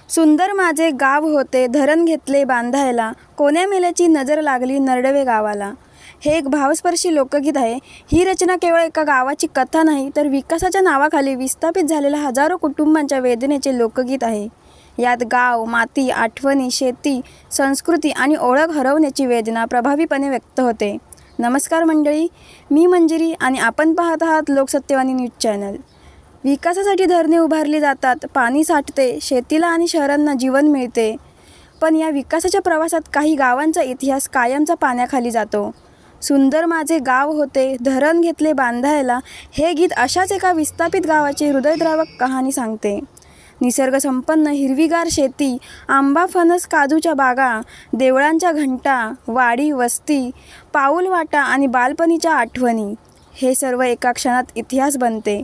सुंदर माझे गाव होते, धरण घेतले बांधायला, कोण्या मेल्याची नजर लागली नरडवे गावाला. हे एक भावस्पर्शी लोकगीत आहे. ही रचना केवळ एका गावाची कथा नाही, तर विकासाच्या नावाखाली विस्थापित झालेल्या हजारो कुटुंबांच्या वेदनेचे लोकगीत आहे. यात गाव, माती, आठवणी, शेती, संस्कृती आणि ओळख हरवण्याची वेदना प्रभावीपणे व्यक्त होते. नमस्कार मंडळी, मी मंजिरी आणि आपण पाहत आहात लोकसत्यवाणी न्यूज चॅनल. विकासासाठी धरणे उभारली जातात, पाणी साठते, शेतीला आणि शहरांना जीवन मिळते. पण या विकासाच्या प्रवासात काही गावांचा इतिहास कायमचा पाण्याखाली जातो. सुंदर माझे गाव होते, धरण घेतले बांधायला, हे गीत अशाच एका विस्थापित गावाची हृदयद्रावक कहाणी सांगते. निसर्गसंपन्न हिरवीगार शेती, आंबा, फणस, काजूच्या बागा, देवळांच्या घंटा, वाडी, वस्ती, पाऊलवाटा आणि बालपणीच्या आठवणी, हे सर्व एका क्षणात इतिहास बनते.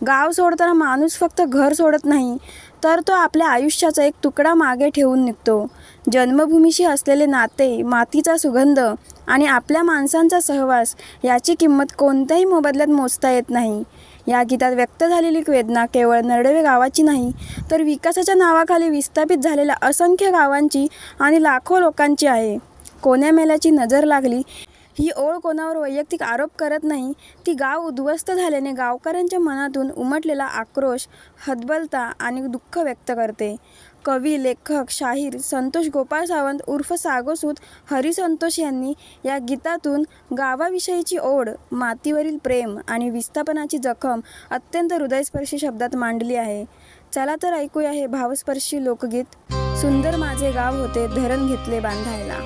गाव सोडताना माणूस फक्त घर सोडत नाही, तर तो आपल्या आयुष्याचा एक तुकडा मागे ठेवून निघतो. जन्मभूमीशी असलेले नाते, मातीचा सुगंध आणि आपल्या माणसांचा सहवास याची किंमत कोणत्याही मोबदल्यात मोजता येत नाही. या गीतात व्यक्त झालेली वेदना केवळ नरडवे गावाची नाही, तर विकासाच्या नावाखाली विस्थापित झालेल्या असंख्य गावांची आणि लाखो लोकांची आहे. कोण्या मेल्याची नजर लागली ही ओळ कोणावर वैयक्तिक आरोप करत नाही, ती गाव उद्ध्वस्त झाल्याने गावकऱ्यांच्या मनातून उमटलेला आक्रोश, हतबलता आणि दुःख व्यक्त करते. कवी, लेखक, शाहीर संतोष गोपाळ सावंत उर्फ सागोसूत हरिसंतोष यांनी या गीतातून गावाविषयीची ओढ, मातीवरील प्रेम आणि विस्थापनाची जखम अत्यंत हृदयस्पर्शी शब्दात मांडली आहे. चला तर ऐकूया हे भावस्पर्शी लोकगीत. सुंदर माझे गाव होते, धरण घेतले बांधायला.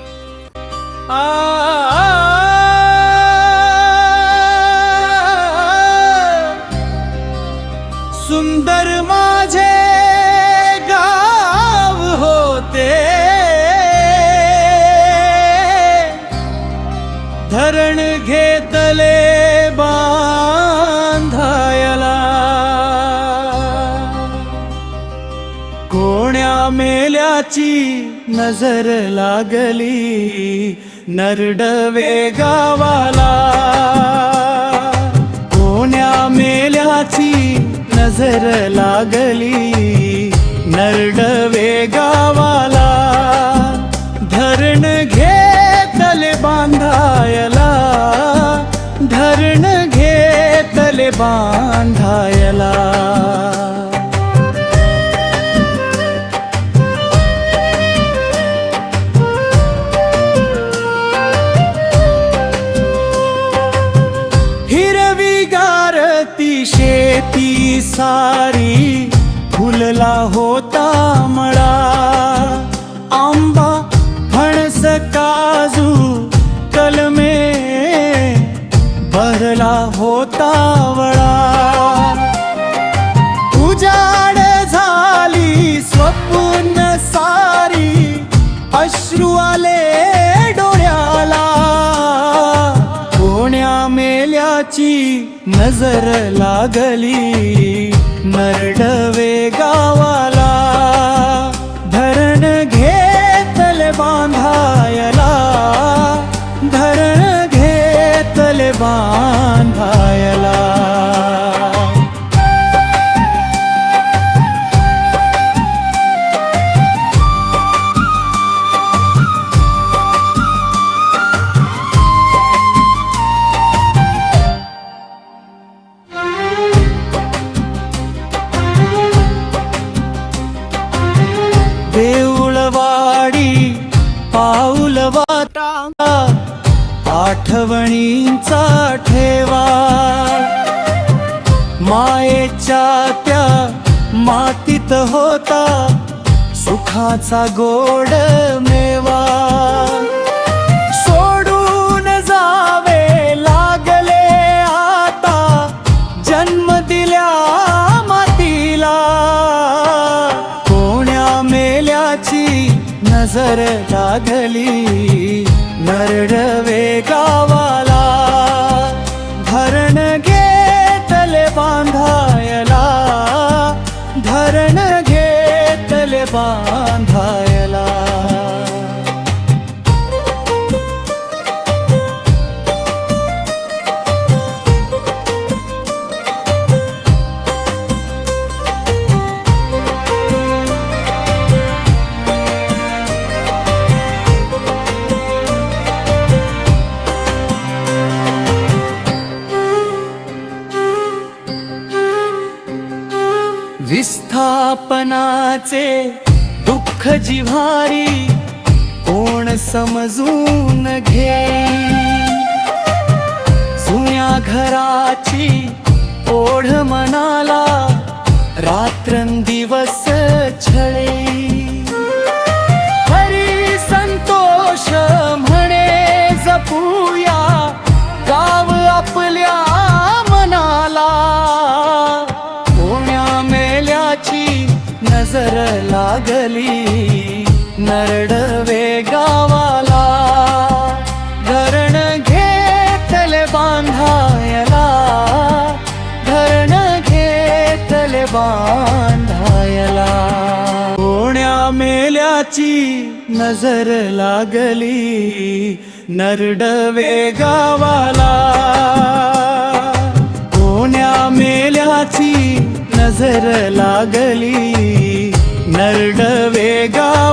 सुंदर माझे गाव होते, धरण घेतले बांधायला, कोण्या मेल्याची नजर लागली नरडवे गावाला, कोण्या मेल्याची नजर लागली नरडवे गावाला, धरण घेतले बांधायला, धरण घेतले बांधायला. शेती सारी फुलला होता मळा, आंबा, फणस, काजू, कलमे भरला होता वळा. उजाड झाली स्वप्न सारी, अश्रू आले डोळ्याला, कोण्या मेल्याची नजर लागली नरडवे गावाला, धरण घेतले बांधायला, धरण घेतले बांधायला. देऊळवाडी, पाऊलवाटा, आठवणींचा ठेवा, मायेच्या त्या मातीत होता सुखाचा गोड मेवा. सोडून जावे लागले आता जन्म दिल्या मातीला, कोण्या मेल्याची नजर लागली नरडवे गावाला, धरण घेतले बांधायला, धरण घेतले बांधायला. कोणाचे दुःख जिव्हारी कोण समजून घे. जुन्या घराची ओढ मनाला रात्रंदिवस छळे. हरी संतोष म्हणे जपूया गाव आपल्या मनाला. कोण्या मेल्याची नजर लागली नरडवे गावाला. धरण घेतले बांधायला, धरण घेतले बांधायला. कोण्या मेल्याची नजर लागली नरडवे गावाला. कोण्या मेल्याची नजर लागली नरडवे गावाला.